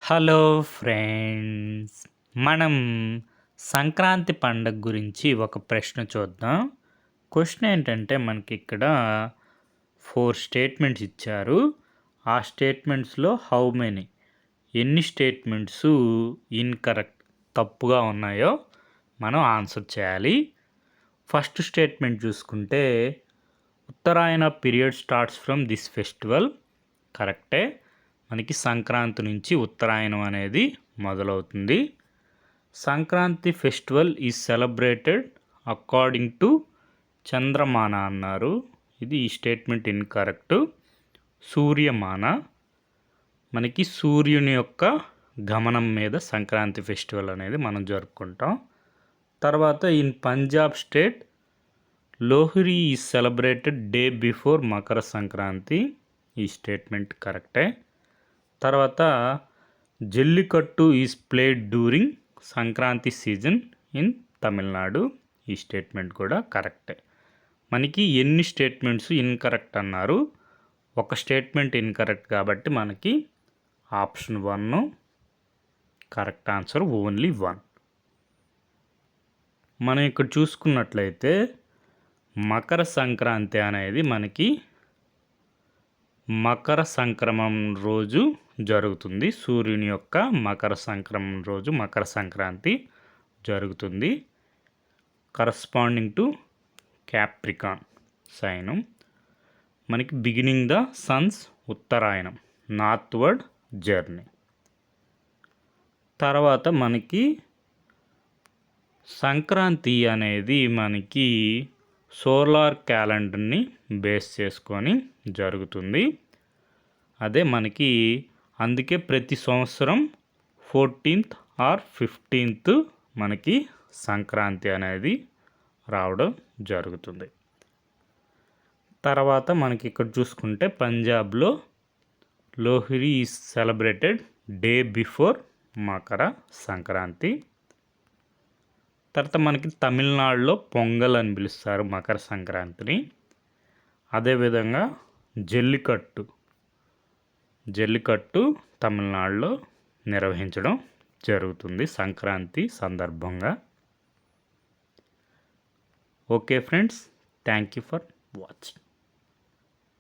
Hello friends! మనం సంక్రాంతి పండగ గురించి ఒక ప్రశ్న చూద్దాం. క్వెషన్ ఏంటంటే మనకిక్కడ 4 స్టేట్మెంట్స్ ఇచ్చారు. ఆ స్టేట్మెంట్స్‌లో హౌ మెనీ ఎన్ని స్టేట్మెంట్స్ ఇన్‌కరెక్ట్ తప్పుగా ఉన్నాయో మనం ఆన్సర్ చేయాలి. ఫస్ట్ స్టేట్మెంట్ చూసుకుంటే Uttarayana period starts from this festival కరెక్టే. మనకి సంక్రాంతి నుంచి ఉత్తరాయణం అనేది మొదలవుతుంది. Sankranti festival is celebrated according to Chandramana అన్నారు. ఇది ఈ స్టేట్మెంట్ ఇన్కరెక్ట్. సూర్యమాన మనకి సూర్యుని యొక్క గమనం మీద సంక్రాంతి ఫెస్టివల్ అనేది మనం జరుపుకుంటాం. తర్వాత in Punjab state Lohri is celebrated day before Makar Sankranti. ఈ స్టేట్మెంట్ కరెక్టే. తర్వాత Jallikattu is played during Sankranti season in Tamil Nadu. ఈ స్టేట్మెంట్ కూడా కరెక్టే. మనకి ఎన్ని స్టేట్మెంట్స్ ఇన్కరెక్ట్ అన్నారు? ఒక స్టేట్మెంట్ ఇన్కరెక్ట్ కాబట్టి మనకి ఆప్షన్ 1 కరెక్ట్ ఆన్సర్, ఓన్లీ 1. మనం ఇక్కడ చూసుకున్నట్లయితే మకర సంక్రాంతి అనేది మనకి మకర సంక్రమం రోజు జరుగుతుంది. సూర్యుని యొక్క మకర సంక్రమం రోజు మకర సంక్రాంతి జరుగుతుంది. కరస్పాండింగ్ టు క్యాప్రికాన్ సైనం. మనకి బిగినింగ్ ద సన్స్ ఉత్తరాయణం, నార్త్వర్డ్ జర్నీ. తర్వాత మనకి సంక్రాంతి అనేది మనకి సోలార్ క్యాలెండర్ని బేస్ చేసుకొని జరుగుతుంది. అదే మనకి అందుకే ప్రతి సంవత్సరం 14th ఆర్ 15th మనకి సంక్రాంతి అనేది రావడం జరుగుతుంది. తర్వాత మనకి ఇక్కడ చూసుకుంటే పంజాబ్లో Lohri is celebrated day before Makar Sankranti. తర్వాత మనకి తమిళనాడులో పొంగల్ అని పిలుస్తారు మకర సంక్రాంతిని. అదేవిధంగా జల్లికట్టు తమిళనాడులో నిర్వహించడం జరుగుతుంది సంక్రాంతి సందర్భంగా. Okay friends, thank you for watching.